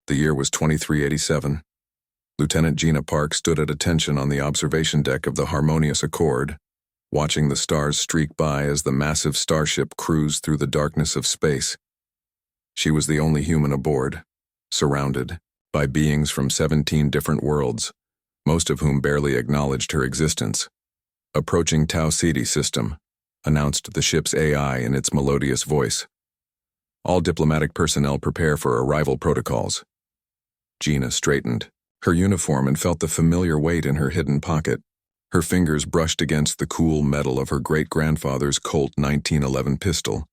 The year was 2387. Lieutenant Gina Park stood at attention on the observation deck of the Harmonious Accord, watching the stars streak by as the massive starship cruised through the darkness of space. She was the only human aboard, surrounded by beings from 17 different worlds, most of whom barely acknowledged her existence. "Approaching Tau Ceti system," announced the ship's AI in its melodious voice. "All diplomatic personnel prepare for arrival protocols." Gina straightened her uniform and felt the familiar weight in her hidden pocket. Her fingers brushed against the cool metal of her great-grandfather's Colt 1911 pistol,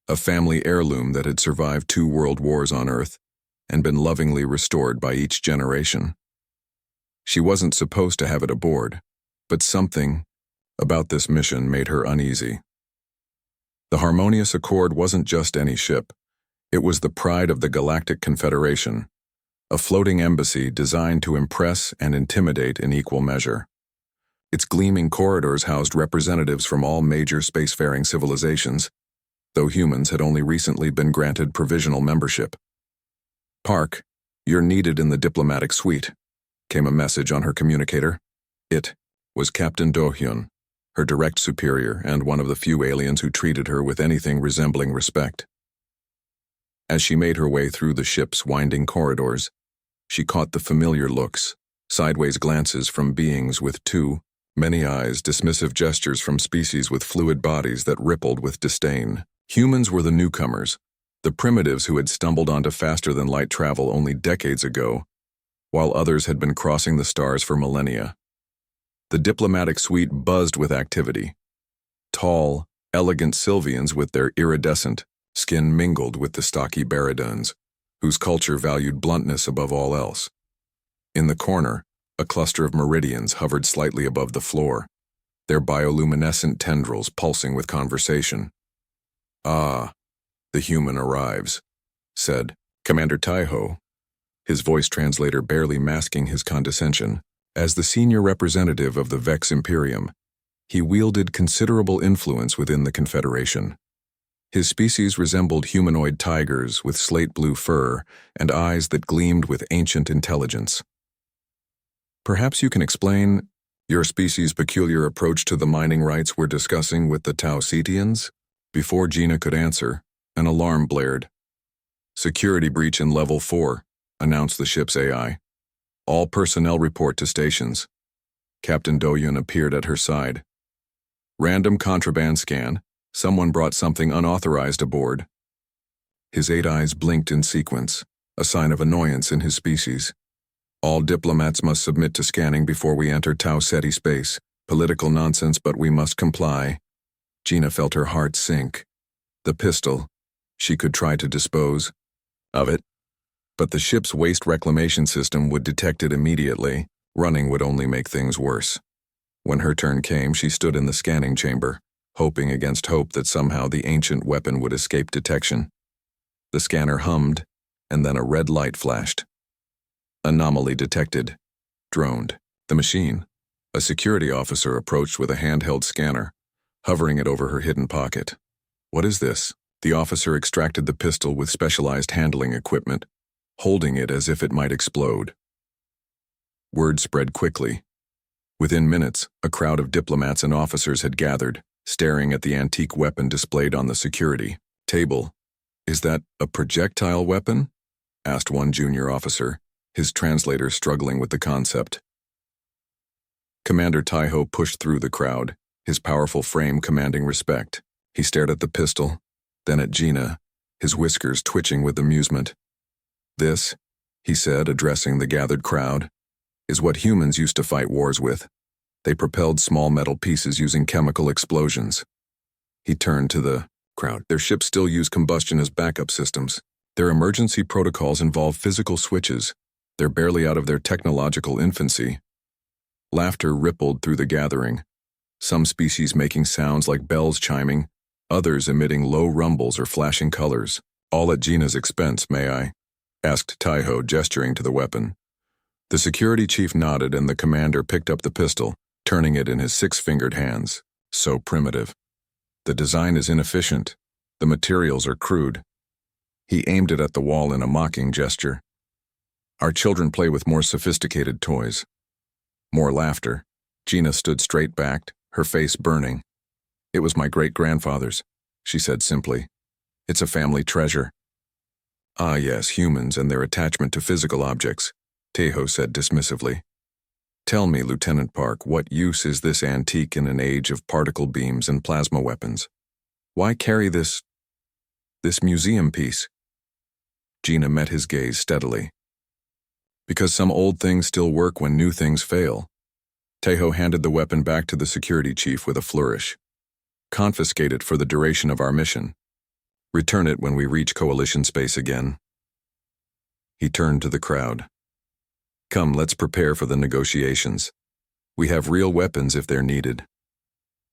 a family heirloom that had survived 2 world wars on Earth and been lovingly restored by each generation. She wasn't supposed to have it aboard, but something about this mission made her uneasy. The Harmonious Accord wasn't just any ship. It was the pride of the Galactic Confederation, a floating embassy designed to impress and intimidate in equal measure. Its gleaming corridors housed representatives from all major spacefaring civilizations, though humans had only recently been granted provisional membership. "Park, you're needed in the diplomatic suite," came a message on her communicator. It was Captain Do-hyun, her direct superior and one of the few aliens who treated her with anything resembling respect. As she made her way through the ship's winding corridors, she caught the familiar looks, sideways glances from beings with too many eyes, dismissive gestures from species with fluid bodies that rippled with disdain. Humans were the newcomers, the primitives who had stumbled onto faster-than-light travel only decades ago, while others had been crossing the stars for millennia. The diplomatic suite buzzed with activity. Tall, elegant Sylvians with their iridescent skin mingled with the stocky Bariduns, whose culture valued bluntness above all else. In the corner, a cluster of Meridians hovered slightly above the floor, their bioluminescent tendrils pulsing with conversation. "Ah, the human arrives," said Commander Taiho, his voice translator barely masking his condescension. As the senior representative of the Vex Imperium, he wielded considerable influence within the Confederation. His species resembled humanoid tigers with slate-blue fur and eyes that gleamed with ancient intelligence. "Perhaps you can explain your species' peculiar approach to the mining rights we're discussing with the Tau Cetians?" Before Gina could answer, an alarm blared. "Security breach in Level 4, announced the ship's AI. "All personnel report to stations." Captain Do-hyun appeared at her side. "Random contraband scan. Someone brought something unauthorized aboard." His 8 eyes blinked in sequence, a sign of annoyance in his species. "All diplomats must submit to scanning before we enter Tau Ceti space. Political nonsense, but we must comply." Gina felt her heart sink. The pistol. She could try to dispose of it, but the ship's waste reclamation system would detect it immediately. Running would only make things worse. When her turn came, she stood in the scanning chamber, hoping against hope that somehow the ancient weapon would escape detection. The scanner hummed, and then a red light flashed. "Anomaly detected," droned the machine. A security officer approached with a handheld scanner, hovering it over her hidden pocket. "What is this?" The officer extracted the pistol with specialized handling equipment, holding it as if it might explode. Word spread quickly. Within minutes, a crowd of diplomats and officers had gathered, staring at the antique weapon displayed on the security table. "Is that a projectile weapon?" asked one junior officer, his translator struggling with the concept. Commander Taiho pushed through the crowd, his powerful frame commanding respect. He stared at the pistol, then at Gina, his whiskers twitching with amusement. "This," he said, addressing the gathered crowd, "is what humans used to fight wars with. They propelled small metal pieces using chemical explosions." He turned to the crowd. "Their ships still use combustion as backup systems. Their emergency protocols involve physical switches. They're barely out of their technological infancy." Laughter rippled through the gathering, some species making sounds like bells chiming, others emitting low rumbles or flashing colors. "All at Gina's expense, may I?" asked Taiho, gesturing to the weapon. The security chief nodded and the commander picked up the pistol, turning it in his 6-fingered hands. "So primitive. The design is inefficient. The materials are crude." He aimed it at the wall in a mocking gesture. Our children play with more sophisticated toys. More laughter. Gina stood straight-backed, her face burning. It was my great-grandfather's, she said simply. It's a family treasure. Ah yes, humans and their attachment to physical objects, Tejo said dismissively. Tell me, Lieutenant Park, what use is this antique in an age of particle beams and plasma weapons? Why carry this museum piece? Gina met his gaze steadily. Because some old things still work when new things fail. Tejo handed the weapon back to the security chief with a flourish. Confiscate it for the duration of our mission. Return it when we reach Coalition space again. He turned to the crowd. Come, let's prepare for the negotiations. We have real weapons if they're needed.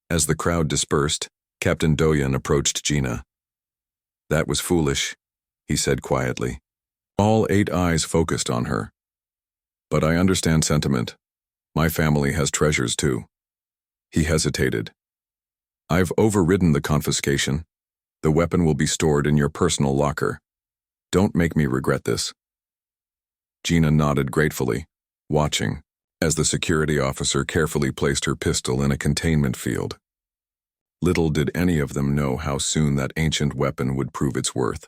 As the crowd dispersed, Captain Doyen approached Gina. That was foolish, he said quietly. All 8 eyes focused on her. But I understand sentiment. My family has treasures too. He hesitated. I've overridden the confiscation. The weapon will be stored in your personal locker. Don't make me regret this. Gina nodded gratefully, watching, as the security officer carefully placed her pistol in a containment field. Little did any of them know how soon that ancient weapon would prove its worth.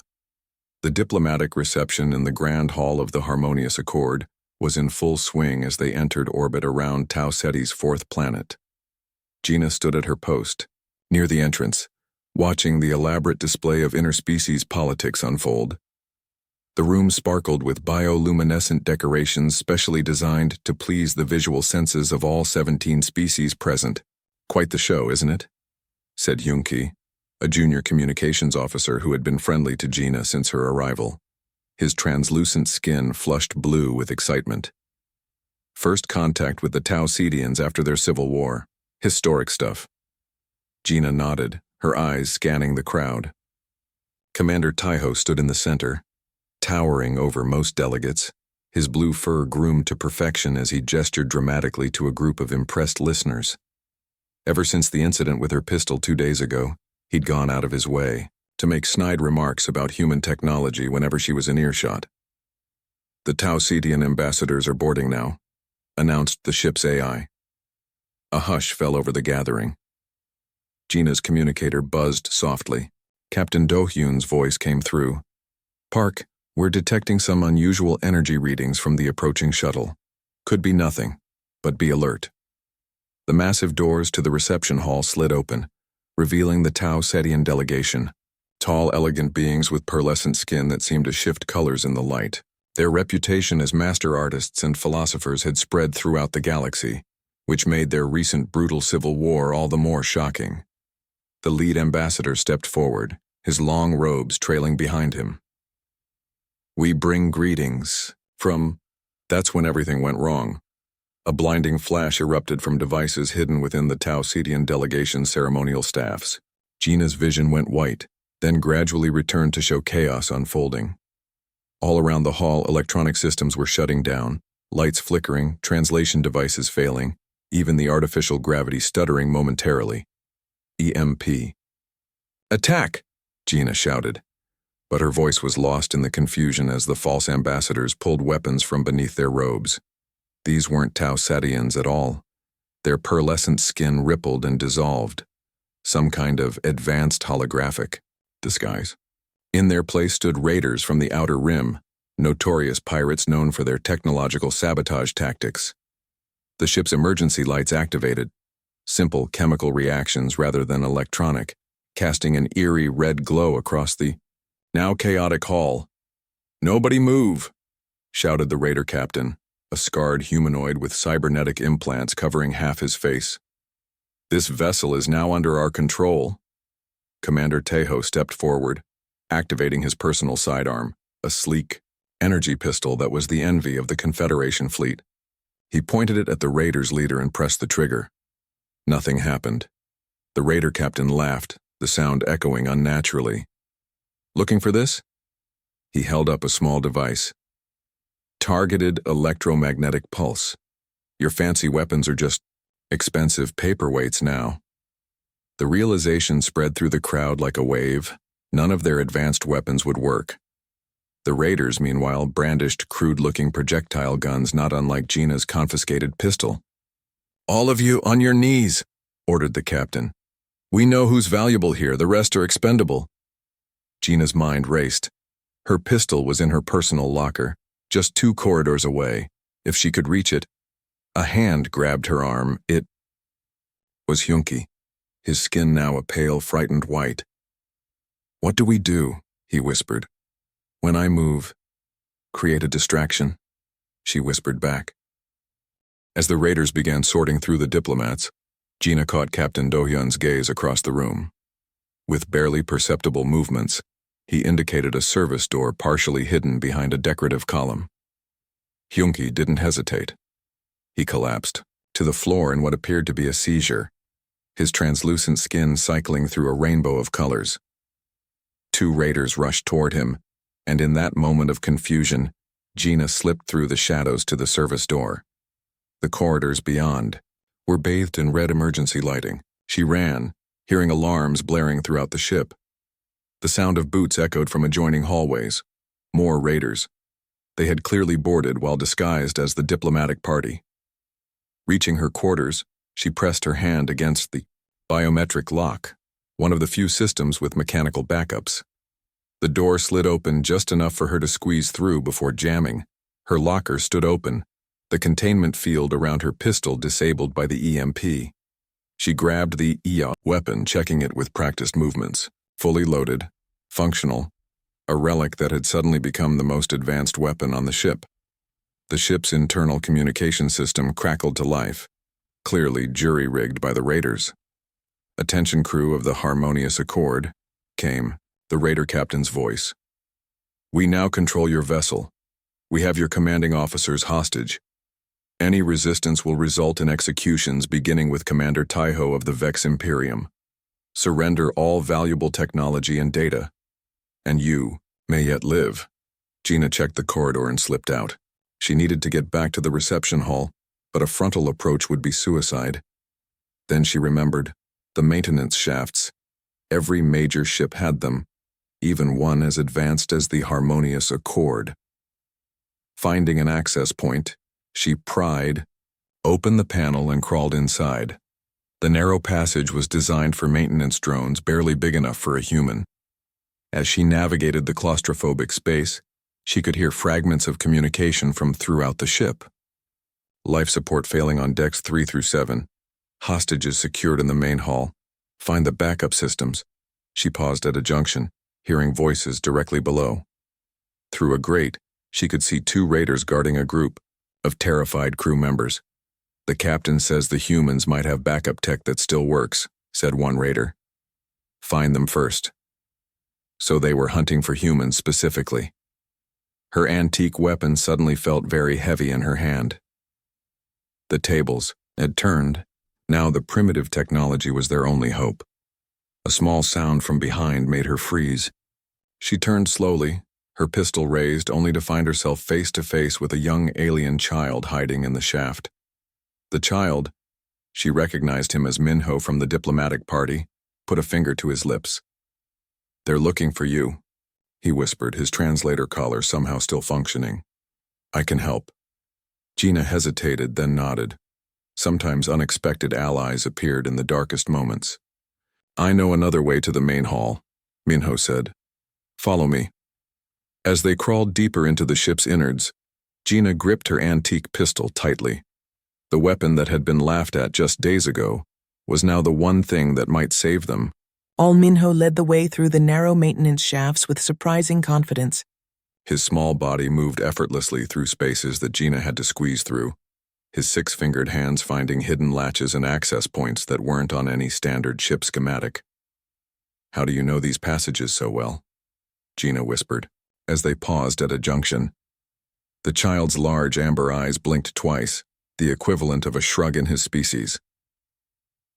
The diplomatic reception in the Grand Hall of the Harmonious Accord was in full swing as they entered orbit around Tau Ceti's 4th planet. Gina stood at her post, near the entrance, watching the elaborate display of interspecies politics unfold. The room sparkled with bioluminescent decorations specially designed to please the visual senses of all 17 species present. Quite the show, isn't it? Said Yunki, a junior communications officer who had been friendly to Gina since her arrival. His translucent skin flushed blue with excitement. First contact with the Tau Cetians after their civil war. Historic stuff. Gina nodded, her eyes scanning the crowd. Commander Tejo stood in the center, towering over most delegates, his blue fur groomed to perfection as he gestured dramatically to a group of impressed listeners. Ever since the incident with her pistol 2 days ago, he'd gone out of his way to make snide remarks about human technology whenever she was in earshot. The Tau Cetian ambassadors are boarding now, announced the ship's AI. A hush fell over the gathering. Gina's communicator buzzed softly. Captain Do-hyun's voice came through. Park, we're detecting some unusual energy readings from the approaching shuttle. Could be nothing, but be alert. The massive doors to the reception hall slid open, revealing the Tau Cetian delegation. Tall, elegant beings with pearlescent skin that seemed to shift colors in the light. Their reputation as master artists and philosophers had spread throughout the galaxy, which made their recent brutal civil war all the more shocking. The lead ambassador stepped forward, his long robes trailing behind him. We bring greetings from... That's when everything went wrong. A blinding flash erupted from devices hidden within the Tau Cetian delegation's ceremonial staffs. Gina's vision went white, then gradually returned to show chaos unfolding. All around the hall, electronic systems were shutting down, lights flickering, translation devices failing, even the artificial gravity stuttering momentarily. EMP. Attack! Gina shouted, but her voice was lost in the confusion as the false ambassadors pulled weapons from beneath their robes. These weren't Tau Cetians at all. Their pearlescent skin rippled and dissolved, some kind of advanced holographic disguise. In their place stood raiders from the Outer Rim, notorious pirates known for their technological sabotage tactics. The ship's emergency lights activated, simple chemical reactions rather than electronic, casting an eerie red glow across the now chaotic hall. Nobody move, shouted the raider captain, a scarred humanoid with cybernetic implants covering half his face. This vessel is now under our control. Commander Tejo stepped forward, activating his personal sidearm, a sleek, energy pistol that was the envy of the Confederation fleet. He pointed it at the Raiders' leader and pressed the trigger. Nothing happened. The Raider captain laughed, the sound echoing unnaturally. Looking for this? He held up a small device. Targeted electromagnetic pulse. Your fancy weapons are just expensive paperweights now. The realization spread through the crowd like a wave. None of their advanced weapons would work. The raiders, meanwhile, brandished crude-looking projectile guns not unlike Gina's confiscated pistol. "All of you on your knees," ordered the captain. "We know who's valuable here, the rest are expendable." Gina's mind raced. Her pistol was in her personal locker, just 2 corridors away. If she could reach it. A hand grabbed her arm. It was Hyunki, his skin now a pale, frightened white. "What do we do?" he whispered. "When I move, create a distraction," she whispered back. As the raiders began sorting through the diplomats, Gina caught Captain Do-hyun's gaze across the room. With barely perceptible movements, he indicated a service door partially hidden behind a decorative column. Hyunki didn't hesitate. He collapsed to the floor in what appeared to be a seizure, his translucent skin cycling through a rainbow of colors. 2 raiders rushed toward him, and in that moment of confusion, Gina slipped through the shadows to the service door. The corridors beyond were bathed in red emergency lighting. She ran, hearing alarms blaring throughout the ship. The sound of boots echoed from adjoining hallways. More raiders. They had clearly boarded while disguised as the diplomatic party. Reaching her quarters, she pressed her hand against the biometric lock, one of the few systems with mechanical backups. The door slid open just enough for her to squeeze through before jamming. Her locker stood open, the containment field around her pistol disabled by the EMP. She grabbed the EA weapon, checking it with practiced movements. Fully loaded, functional, a relic that had suddenly become the most advanced weapon on the ship. The ship's internal communication system crackled to life, clearly jury-rigged by the raiders. "Attention crew of the Harmonious Accord," came the raider captain's voice. "We now control your vessel. We have your commanding officers hostage. Any resistance will result in executions beginning with Commander Taiho of the Vex Imperium. Surrender all valuable technology and data. And you may yet live." Gina checked the corridor and slipped out. She needed to get back to the reception hall, but a frontal approach would be suicide. Then she remembered the maintenance shafts. Every major ship had them, even one as advanced as the Harmonious Accord. Finding an access point, she pried, opened the panel and crawled inside. The narrow passage was designed for maintenance drones barely big enough for a human. As she navigated the claustrophobic space, she could hear fragments of communication from throughout the ship. Life support failing on decks 3 through 7. Hostages secured in the main hall. Find the backup systems. She paused at a junction, hearing voices directly below. Through a grate, she could see 2 raiders guarding a group of terrified crew members. "The captain says the humans might have backup tech that still works," said one raider. "Find them first." So they were hunting for humans specifically. Her antique weapon suddenly felt very heavy in her hand. The tables had turned. Now the primitive technology was their only hope. A small sound from behind made her freeze. She turned slowly, her pistol raised, only to find herself face to face with a young alien child hiding in the shaft. The child, she recognized him as Minho from the diplomatic party, put a finger to his lips. "They're looking for you," he whispered, his translator collar somehow still functioning. "I can help." Gina hesitated, then nodded. Sometimes unexpected allies appeared in the darkest moments. "I know another way to the main hall," Minho said. "Follow me." As they crawled deeper into the ship's innards, Gina gripped her antique pistol tightly. The weapon that had been laughed at just days ago was now the one thing that might save them. Minho led the way through the narrow maintenance shafts with surprising confidence. His small body moved effortlessly through spaces that Gina had to squeeze through, his 6-fingered hands finding hidden latches and access points that weren't on any standard ship schematic. "How do you know these passages so well?" Gina whispered, as they paused at a junction. The child's large amber eyes blinked twice, the equivalent of a shrug in his species.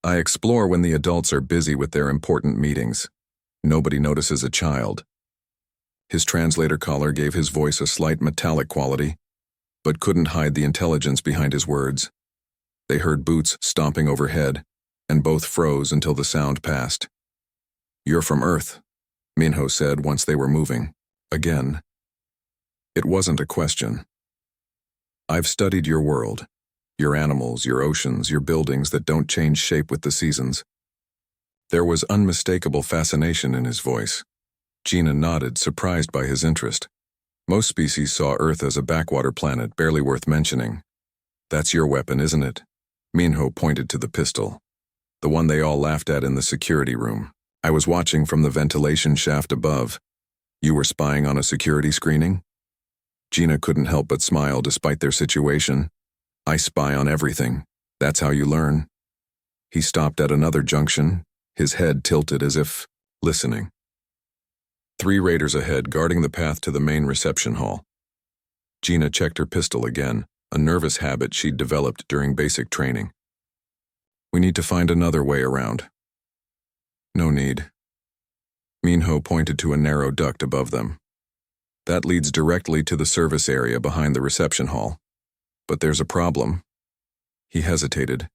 "I explore when the adults are busy with their important meetings. Nobody notices a child." His translator collar gave his voice a slight metallic quality, but couldn't hide the intelligence behind his words. They heard boots stomping overhead, and both froze until the sound passed. "You're from Earth," Minho said once they were moving. Again. It wasn't a question. I've studied your world, your animals, your oceans, your buildings that don't change shape with the seasons. There was unmistakable fascination in his voice. Gina nodded, surprised by his interest. Most species saw Earth as a backwater planet barely worth mentioning. That's your weapon, isn't it? Minho pointed to the pistol. The one they all laughed at in the security room. I was watching from the ventilation shaft above. You were spying on a security screening? Gina couldn't help but smile despite their situation. I spy on everything. That's how you learn. He stopped at another junction, his head tilted as if listening. 3 raiders ahead, guarding the path to the main reception hall. Gina checked her pistol again, a nervous habit she'd developed during basic training. We need to find another way around. No need. Minho pointed to a narrow duct above them. That leads directly to the service area behind the reception hall. But there's a problem. He hesitated.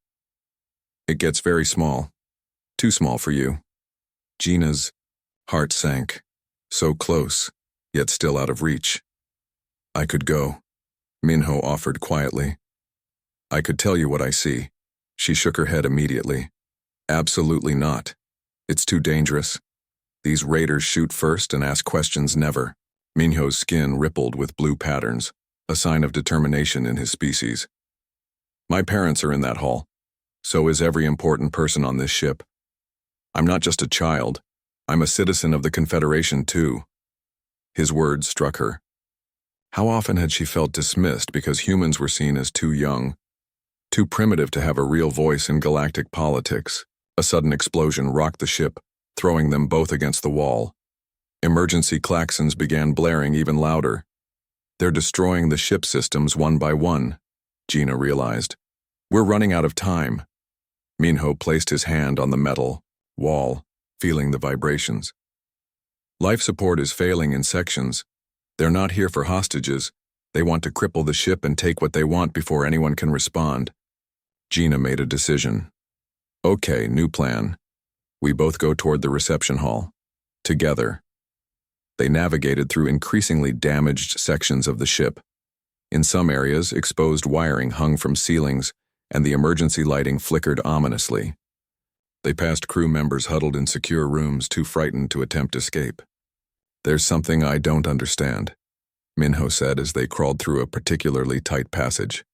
It gets very small. Too small for you. Gina's heart sank. So close, yet still out of reach. I could go, Minho offered quietly. I could tell you what I see. She shook her head immediately. Absolutely not. It's too dangerous. These raiders shoot first and ask questions never. Minho's skin rippled with blue patterns, a sign of determination in his species. My parents are in that hall. So is every important person on this ship. I'm not just a child. I'm a citizen of the Confederation too. His words struck her. How often had she felt dismissed because humans were seen as too young, too primitive to have a real voice in galactic politics? A sudden explosion rocked the ship, throwing them both against the wall. Emergency klaxons began blaring even louder. They're destroying the ship systems one by one, Gina realized. We're running out of time. Minho placed his hand on the metal wall, feeling the vibrations. Life support is failing in sections. They're not here for hostages. They want to cripple the ship and take what they want before anyone can respond. Gina made a decision. Okay, new plan. We both go toward the reception hall. Together. They navigated through increasingly damaged sections of the ship. In some areas, exposed wiring hung from ceilings, and the emergency lighting flickered ominously. They passed crew members huddled in secure rooms, too frightened to attempt escape. There's something I don't understand, Minho said as they crawled through a particularly tight passage.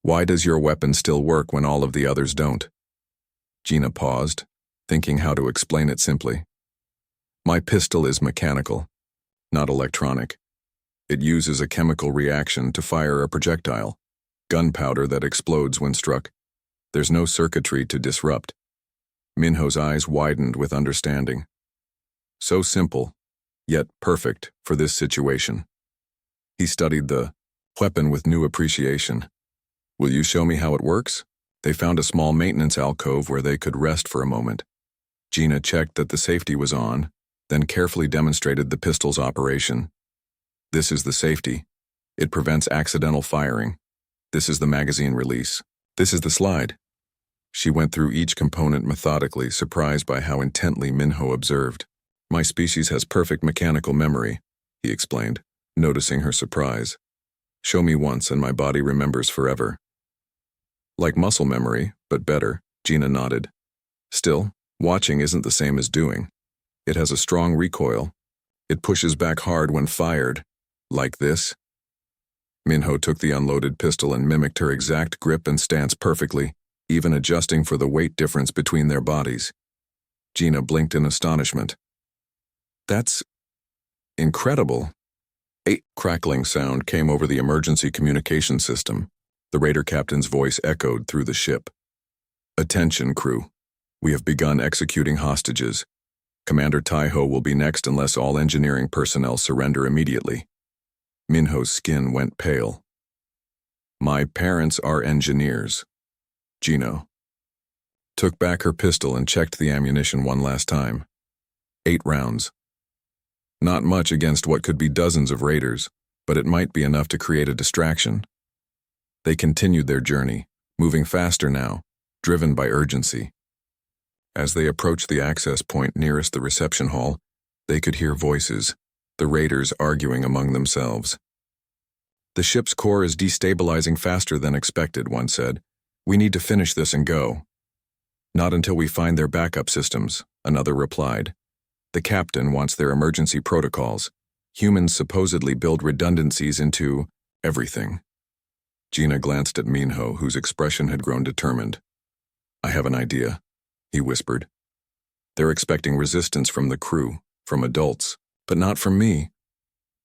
Why does your weapon still work when all of the others don't? Gina paused, thinking how to explain it simply. My pistol is mechanical, not electronic. It uses a chemical reaction to fire a projectile, gunpowder that explodes when struck. There's no circuitry to disrupt. Minho's eyes widened with understanding. So simple, yet perfect for this situation. He studied the weapon with new appreciation. Will you show me how it works? They found a small maintenance alcove where they could rest for a moment. Gina checked that the safety was on, then carefully demonstrated the pistol's operation. This is the safety. It prevents accidental firing. This is the magazine release. This is the slide. She went through each component methodically, surprised by how intently Minho observed. My species has perfect mechanical memory, he explained, noticing her surprise. Show me once and my body remembers forever. Like muscle memory, but better, Gina nodded. Still, watching isn't the same as doing. It has a strong recoil. It pushes back hard when fired. Like this. Minho took the unloaded pistol and mimicked her exact grip and stance perfectly, even adjusting for the weight difference between their bodies. Gina blinked in astonishment. That's incredible. A crackling sound came over the emergency communication system. The raider captain's voice echoed through the ship. Attention, crew. We have begun executing hostages. Commander Taiho will be next unless all engineering personnel surrender immediately. Minho's skin went pale. My parents are engineers. Gino took back her pistol and checked the ammunition one last time. 8 rounds. Not much against what could be dozens of raiders, but it might be enough to create a distraction. They continued their journey, moving faster now, driven by urgency. As they approached the access point nearest the reception hall, they could hear voices, the raiders arguing among themselves. The ship's core is destabilizing faster than expected, one said. We need to finish this and go. Not until we find their backup systems, another replied. The captain wants their emergency protocols. Humans supposedly build redundancies into everything. Gina glanced at Minho, whose expression had grown determined. I have an idea, he whispered. They're expecting resistance from the crew, from adults, but not from me.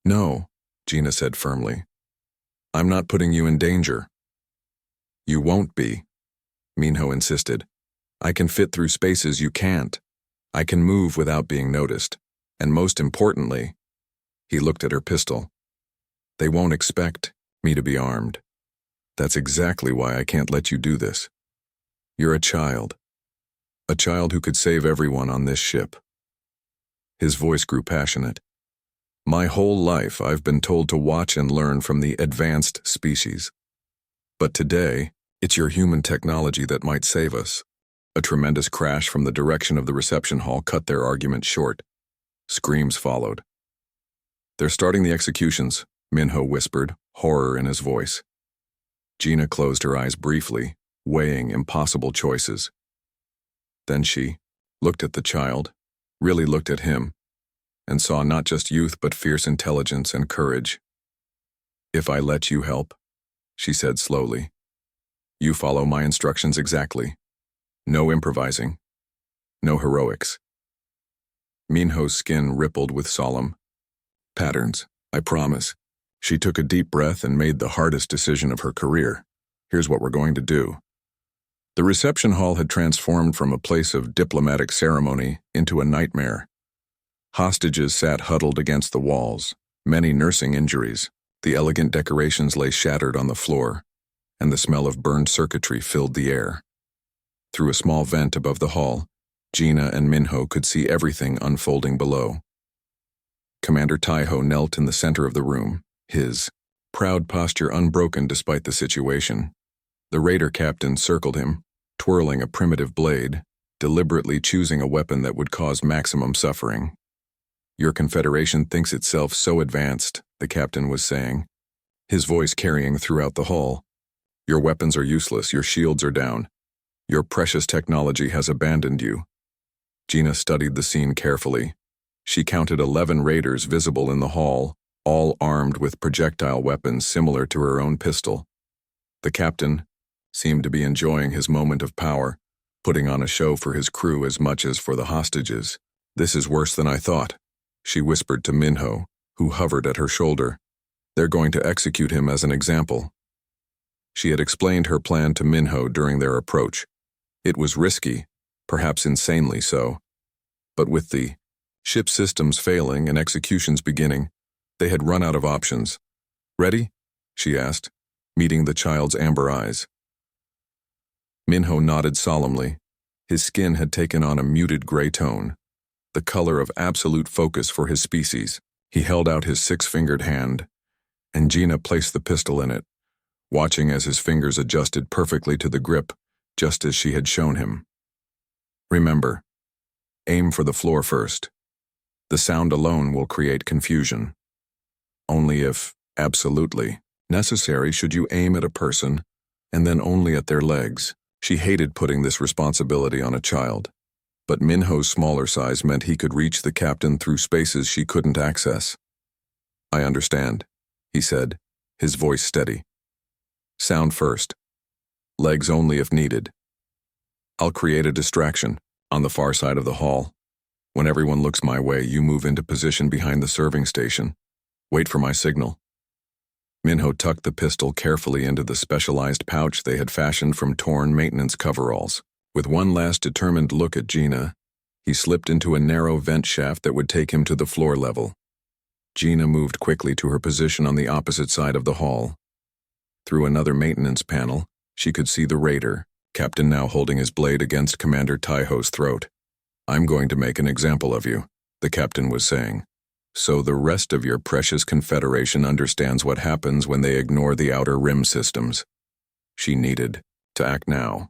No, Gina said firmly. I'm not putting you in danger. You won't be, Minho insisted. I can fit through spaces you can't. I can move without being noticed. And most importantly, he looked at her pistol. They won't expect me to be armed. That's exactly why I can't let you do this. You're a child who could save everyone on this ship. His voice grew passionate. My whole life I've been told to watch and learn from the advanced species. But today, it's your human technology that might save us. A tremendous crash from the direction of the reception hall cut their argument short. Screams followed. They're starting the executions, Minho whispered, horror in his voice. Gina closed her eyes briefly, weighing impossible choices. Then she looked at the child, really looked at him, and saw not just youth but fierce intelligence and courage. If I let you help, she said slowly, you follow my instructions exactly. No improvising. No heroics. Minho's skin rippled with solemn patterns, I promise. She took a deep breath and made the hardest decision of her career. Here's what we're going to do. The reception hall had transformed from a place of diplomatic ceremony into a nightmare. Hostages sat huddled against the walls, many nursing injuries. The elegant decorations lay shattered on the floor, and the smell of burned circuitry filled the air. Through a small vent above the hall, Gina and Minho could see everything unfolding below. Commander Taiho knelt in the center of the room, his proud posture unbroken despite the situation. The raider captain circled him, twirling a primitive blade, deliberately choosing a weapon that would cause maximum suffering. Your Confederation thinks itself so advanced, the captain was saying, his voice carrying throughout the hall. Your weapons are useless, your shields are down. Your precious technology has abandoned you. Gina studied the scene carefully. She counted 11 raiders visible in the hall, all armed with projectile weapons similar to her own pistol. The captain seemed to be enjoying his moment of power, putting on a show for his crew as much as for the hostages. This is worse than I thought, she whispered to Minho, who hovered at her shoulder. They're going to execute him as an example. She had explained her plan to Minho during their approach. It was risky, perhaps insanely so. But with the ship systems failing and executions beginning, they had run out of options. Ready? She asked, meeting the child's amber eyes. Minho nodded solemnly. His skin had taken on a muted gray tone, the color of absolute focus for his species. He held out his 6-fingered hand, and Gina placed the pistol in it, watching as his fingers adjusted perfectly to the grip, just as she had shown him. Remember, aim for the floor first. The sound alone will create confusion. Only if, absolutely, necessary should you aim at a person, and then only at their legs. She hated putting this responsibility on a child, but Minho's smaller size meant he could reach the captain through spaces she couldn't access. I understand, he said, his voice steady. Sound first. Legs only if needed. I'll create a distraction on the far side of the hall. When everyone looks my way, you move into position behind the serving station. Wait for my signal. Minho tucked the pistol carefully into the specialized pouch they had fashioned from torn maintenance coveralls. With one last determined look at Gina, he slipped into a narrow vent shaft that would take him to the floor level. Gina moved quickly to her position on the opposite side of the hall. Through another maintenance panel, she could see the raider, Captain now holding his blade against Commander Taiho's throat. I'm going to make an example of you, the captain was saying. So the rest of your precious Confederation understands what happens when they ignore the outer rim systems. She needed to act now.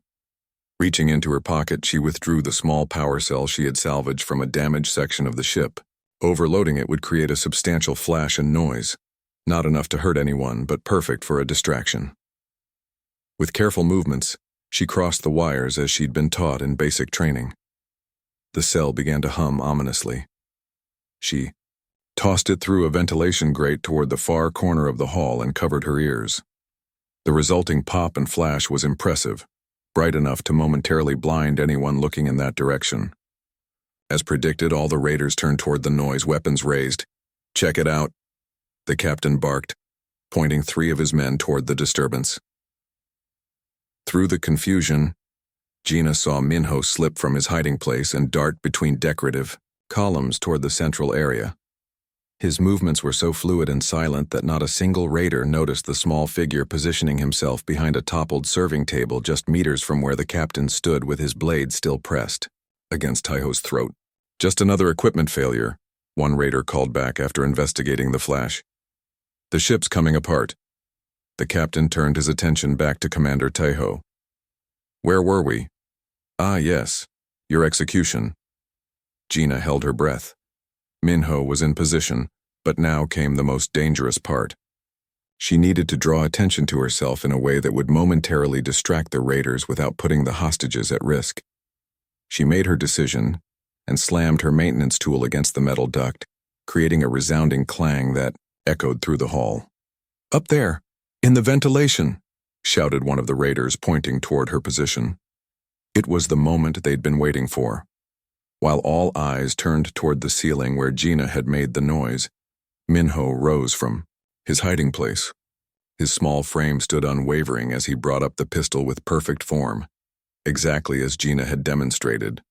Reaching into her pocket, she withdrew the small power cell she had salvaged from a damaged section of the ship. Overloading it would create a substantial flash and noise. Not enough to hurt anyone, but perfect for a distraction. With careful movements, she crossed the wires as she'd been taught in basic training. The cell began to hum ominously. She tossed it through a ventilation grate toward the far corner of the hall and covered her ears. The resulting pop and flash was impressive, bright enough to momentarily blind anyone looking in that direction. As predicted, all the raiders turned toward the noise, weapons raised. "Check it out," the captain barked, pointing 3 of his men toward the disturbance. Through the confusion, Gina saw Minho slip from his hiding place and dart between decorative columns toward the central area. His movements were so fluid and silent that not a single raider noticed the small figure positioning himself behind a toppled serving table just meters from where the captain stood with his blade still pressed against Taiho's throat. "Just another equipment failure," one raider called back after investigating the flash. "The ship's coming apart." The captain turned his attention back to Commander Taiho. "Where were we?" "Ah, yes. Your execution." Gina held her breath. Minho was in position, but now came the most dangerous part. She needed to draw attention to herself in a way that would momentarily distract the raiders without putting the hostages at risk. She made her decision and slammed her maintenance tool against the metal duct, creating a resounding clang that echoed through the hall. "Up there, in the ventilation," shouted one of the raiders, pointing toward her position. It was the moment they'd been waiting for. While all eyes turned toward the ceiling where Gina had made the noise, Minho rose from his hiding place. His small frame stood unwavering as he brought up the pistol with perfect form, exactly as Gina had demonstrated.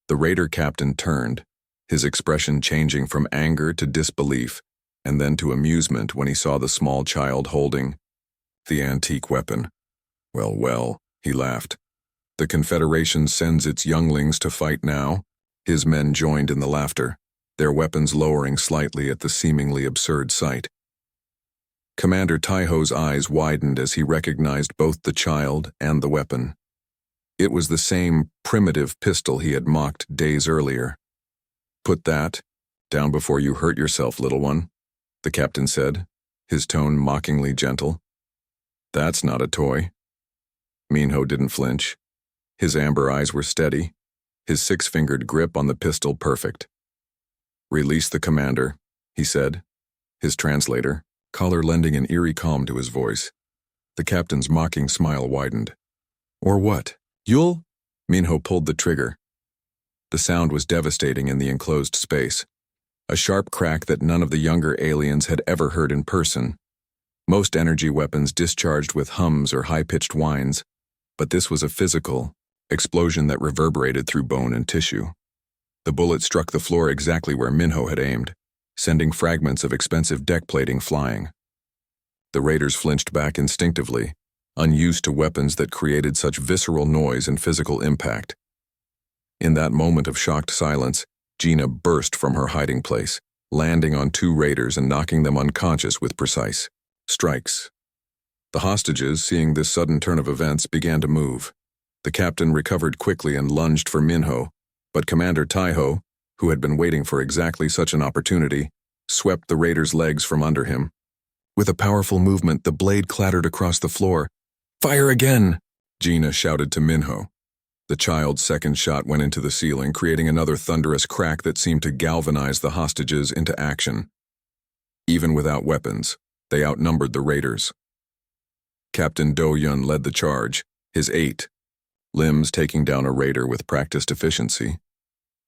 The raider captain turned, his expression changing from anger to disbelief, and then to amusement when he saw the small child holding the antique weapon. Well, he laughed. "The Confederation sends its younglings to fight now." His men joined in the laughter, their weapons lowering slightly at the seemingly absurd sight. Commander Taiho's eyes widened as he recognized both the child and the weapon. It was the same primitive pistol he had mocked days earlier. "Put that down before you hurt yourself, little one," the captain said, his tone mockingly gentle. "That's not a toy." Minho didn't flinch. His amber eyes were steady, his 6-fingered grip on the pistol perfect. "Release the commander," he said, his translator, color lending an eerie calm to his voice. The captain's mocking smile widened. "Or what? You'll—" Minho pulled the trigger. The sound was devastating in the enclosed space, a sharp crack that none of the younger aliens had ever heard in person. Most energy weapons discharged with hums or high-pitched whines, but this was a physical explosion that reverberated through bone and tissue. The bullet struck the floor exactly where Minho had aimed, sending fragments of expensive deck plating flying. The raiders flinched back instinctively, unused to weapons that created such visceral noise and physical impact. In that moment of shocked silence, Gina burst from her hiding place, landing on 2 raiders and knocking them unconscious with precise strikes. The hostages, seeing this sudden turn of events, began to move. The captain recovered quickly and lunged for Minho, but Commander Taiho, who had been waiting for exactly such an opportunity, swept the raider's legs from under him. With a powerful movement, the blade clattered across the floor. "Fire again!" Gina shouted to Minho. The child's second shot went into the ceiling, creating another thunderous crack that seemed to galvanize the hostages into action. Even without weapons, they outnumbered the raiders. Captain Do-Yun led the charge, his 8 limbs taking down a raider with practiced efficiency.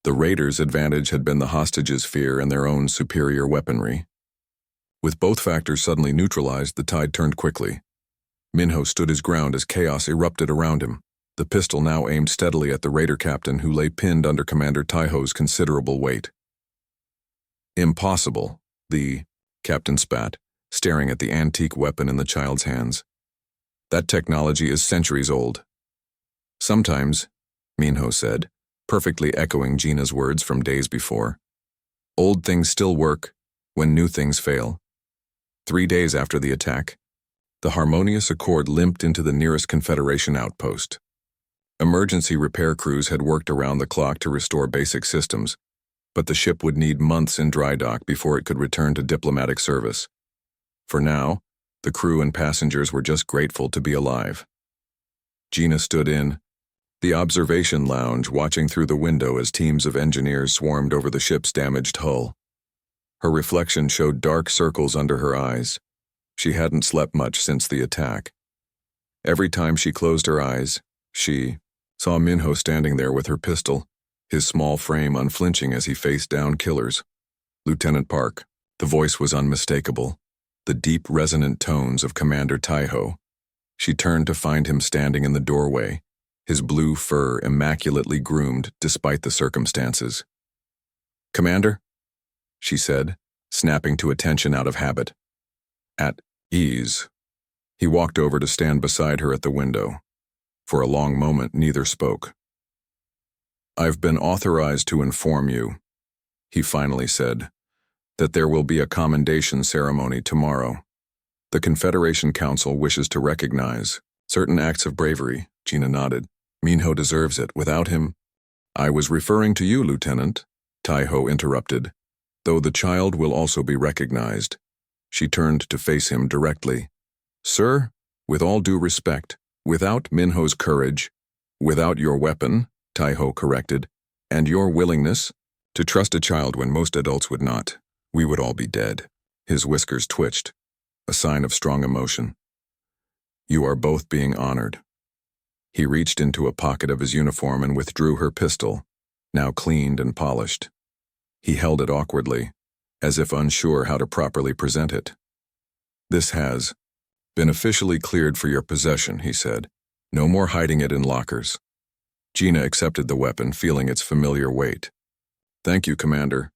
The raiders' advantage had been the hostages' fear and their own superior weaponry. With both factors suddenly neutralized, the tide turned quickly. Minho stood his ground as chaos erupted around him, the pistol now aimed steadily at the raider captain who lay pinned under Commander Taiho's considerable weight. "Impossible," the captain spat, staring at the antique weapon in the child's hands. "That technology is centuries old." "Sometimes," Minho said, perfectly echoing Gina's words from days before. "Old things still work when new things fail." 3 days after the attack, the Harmonious Accord limped into the nearest Confederation outpost. Emergency repair crews had worked around the clock to restore basic systems, but the ship would need months in dry dock before it could return to diplomatic service. For now, the crew and passengers were just grateful to be alive. Gina stood in the observation lounge, watching through the window as teams of engineers swarmed over the ship's damaged hull. Her reflection showed dark circles under her eyes. She hadn't slept much since the attack. Every time she closed her eyes, she saw Minho standing there with her pistol, his small frame unflinching as he faced down killers. Lieutenant Park. The voice was unmistakable, the deep, resonant tones of Commander Taiho. She turned to find him standing in the doorway, his blue fur immaculately groomed despite the circumstances. "Commander?" she said, snapping to attention out of habit. At ease. He walked over to stand beside her at the window. For a long moment, neither spoke. "I've been authorized to inform you," he finally said, "that there will be a commendation ceremony tomorrow. The Confederation Council wishes to recognize certain acts of bravery." Gina nodded. "Minho deserves it. Without him—" "I was referring to you, Lieutenant," Taiho interrupted, "though the child will also be recognized." She turned to face him directly. "Sir, with all due respect, without Minho's courage, without your weapon," Taiho corrected, "and your willingness to trust a child when most adults would not, we would all be dead." His whiskers twitched, a sign of strong emotion. "You are both being honored." He reached into a pocket of his uniform and withdrew her pistol, now cleaned and polished. He held it awkwardly, as if unsure how to properly present it. "This has been officially cleared for your possession," he said. "No more hiding it in lockers." Gina accepted the weapon, feeling its familiar weight. "Thank you, Commander."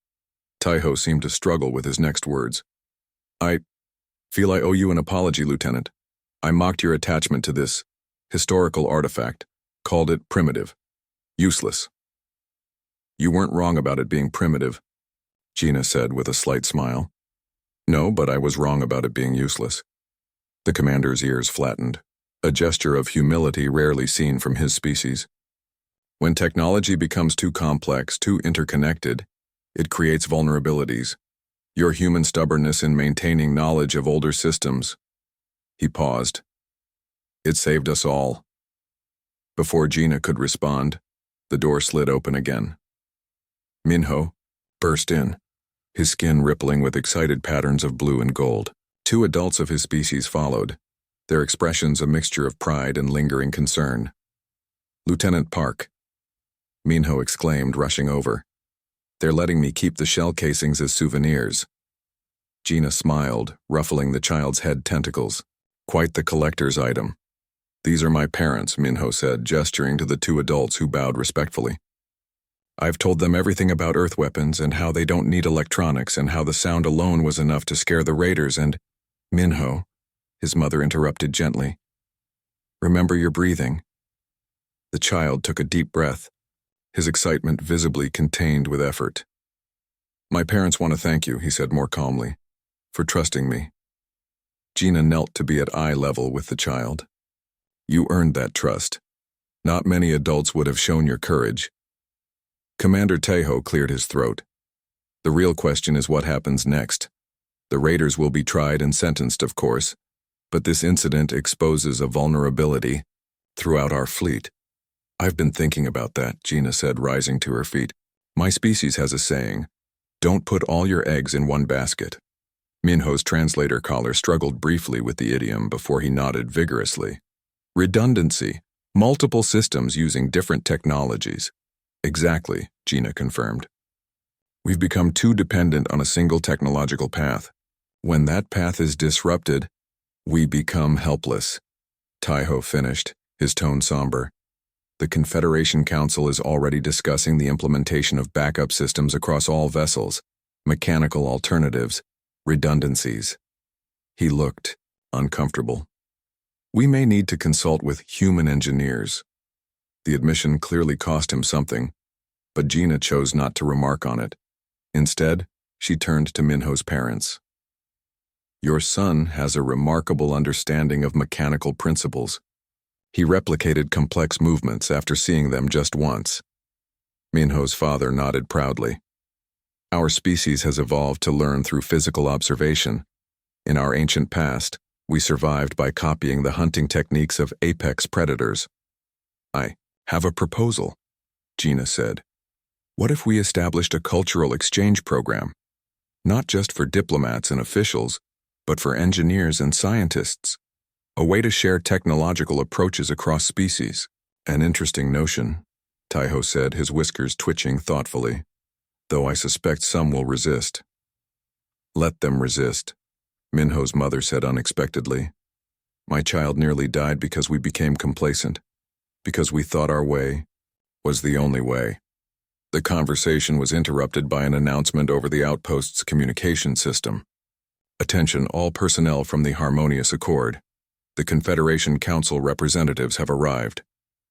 Taiho seemed to struggle with his next words. "I feel I owe you an apology, Lieutenant. I mocked your attachment to this historical artifact, called it primitive, useless." "You weren't wrong about it being primitive," Gina said with a slight smile. "No, but I was wrong about it being useless." The commander's ears flattened, a gesture of humility rarely seen from his species. When technology becomes too complex, too interconnected, it creates vulnerabilities. Your human stubbornness in maintaining knowledge of older systems. He paused. "It saved us all." Before Gina could respond, the door slid open again. Minho burst in, his skin rippling with excited patterns of blue and gold. 2 adults of his species followed, their expressions a mixture of pride and lingering concern. "Lieutenant Park," Minho exclaimed, rushing over. "They're letting me keep the shell casings as souvenirs." Gina smiled, ruffling the child's head tentacles. "Quite the collector's item." "These are my parents," Minho said, gesturing to the 2 adults who bowed respectfully. "I've told them everything about Earth weapons and how they don't need electronics and how the sound alone was enough to scare the raiders and—" "Minho," his mother interrupted gently. "Remember your breathing." The child took a deep breath, his excitement visibly contained with effort. "My parents want to thank you," he said more calmly, "for trusting me." Gina knelt to be at eye level with the child. "You earned that trust. Not many adults would have shown your courage." Commander Taiho cleared his throat. "The real question is what happens next. The raiders will be tried and sentenced, of course, but this incident exposes a vulnerability throughout our fleet." "I've been thinking about that," Gina said, rising to her feet. "My species has a saying, don't put all your eggs in one basket." Minho's translator collar struggled briefly with the idiom before he nodded vigorously. "Redundancy. Multiple systems using different technologies." "Exactly," Gina confirmed. "We've become too dependent on a single technological path. When that path is disrupted, we become helpless." Taiho finished, his tone somber. "The Confederation Council is already discussing the implementation of backup systems across all vessels, mechanical alternatives, redundancies." He looked uncomfortable. "We may need to consult with human engineers." The admission clearly cost him something, but Gina chose not to remark on it. Instead, she turned to Minho's parents. "Your son has a remarkable understanding of mechanical principles. He replicated complex movements after seeing them just once." Minho's father nodded proudly. "Our species has evolved to learn through physical observation. In our ancient past, we survived by copying the hunting techniques of apex predators. I have a proposal, Gina said. What if we established a cultural exchange program? Not just for diplomats and officials, but for engineers and scientists. A way to share technological approaches across species. An interesting notion, Taiho said, his whiskers twitching thoughtfully, though I suspect some will resist. Let them resist, Minho's mother said unexpectedly. My child nearly died because we became complacent, because we thought our way was the only way. The conversation was interrupted by an announcement over the outpost's communication system. Attention all personnel from the Harmonious Accord. The Confederation Council representatives have arrived.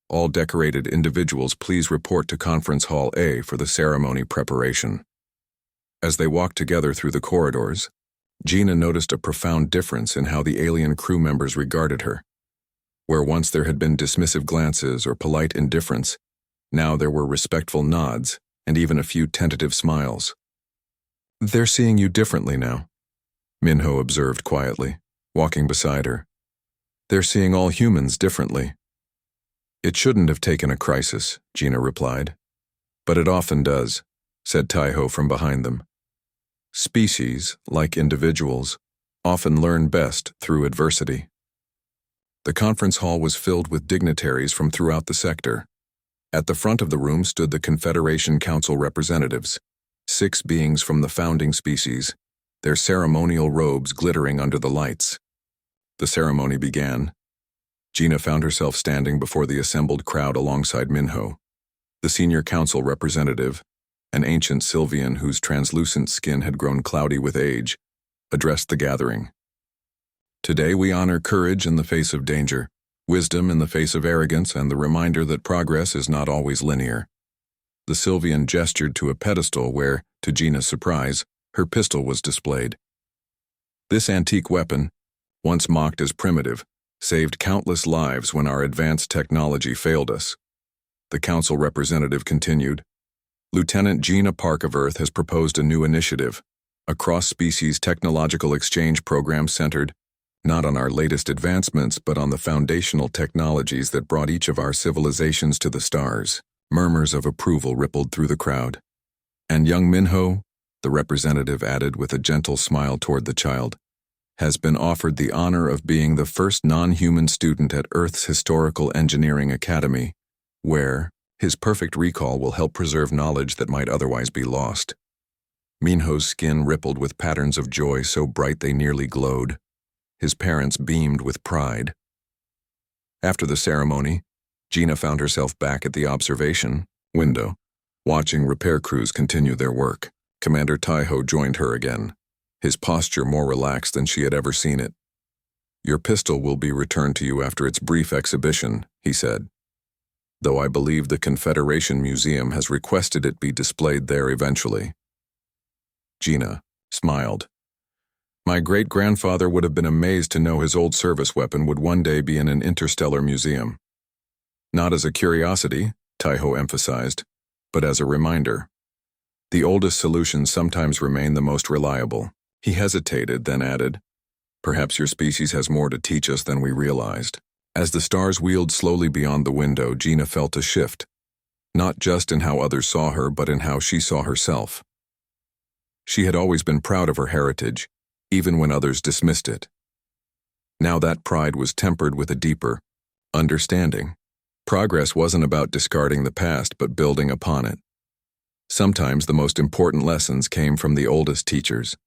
All decorated individuals please report to Conference Hall A for the ceremony preparation. As they walked together through the corridors, Gina noticed a profound difference in how the alien crew members regarded her. Where once there had been dismissive glances or polite indifference, now there were respectful nods and even a few tentative smiles. They're seeing you differently now, Minho observed quietly, walking beside her. They're seeing all humans differently. It shouldn't have taken a crisis, Gina replied. But it often does, said Taiho from behind them. Species, like individuals, often learn best through adversity. The conference hall was filled with dignitaries from throughout the sector. At the front of the room stood the Confederation Council representatives, 6 beings from the founding species, their ceremonial robes glittering under the lights. The ceremony began. Gina found herself standing before the assembled crowd alongside Minho. The senior council representative, an ancient Sylvian whose translucent skin had grown cloudy with age, addressed the gathering. Today we honor courage in the face of danger, wisdom in the face of arrogance, and the reminder that progress is not always linear. The Sylvian gestured to a pedestal where, to Gina's surprise, her pistol was displayed. This antique weapon, once mocked as primitive, saved countless lives when our advanced technology failed us. The council representative continued. Lieutenant Gina Park of Earth has proposed a new initiative, a cross-species technological exchange program centered not on our latest advancements but on the foundational technologies that brought each of our civilizations to the stars. Murmurs of approval rippled through the crowd. And young Minho, the representative added with a gentle smile toward the child, has been offered the honor of being the first non-human student at Earth's Historical Engineering Academy, where his perfect recall will help preserve knowledge that might otherwise be lost. Minho's skin rippled with patterns of joy so bright they nearly glowed. His parents beamed with pride. After the ceremony, Gina found herself back at the observation window, watching repair crews continue their work. Commander Taiho joined her again, his posture more relaxed than she had ever seen it. Your pistol will be returned to you after its brief exhibition, he said, though I believe the Confederation Museum has requested it be displayed there eventually. Gina smiled. My great-grandfather would have been amazed to know his old service weapon would one day be in an interstellar museum. Not as a curiosity, Taiho emphasized, but as a reminder. The oldest solutions sometimes remain the most reliable. He hesitated, then added, Perhaps your species has more to teach us than we realized. As the stars wheeled slowly beyond the window, Gina felt a shift, not just in how others saw her, but in how she saw herself. She had always been proud of her heritage, even when others dismissed it. Now that pride was tempered with a deeper understanding. Progress wasn't about discarding the past, but building upon it. Sometimes the most important lessons came from the oldest teachers.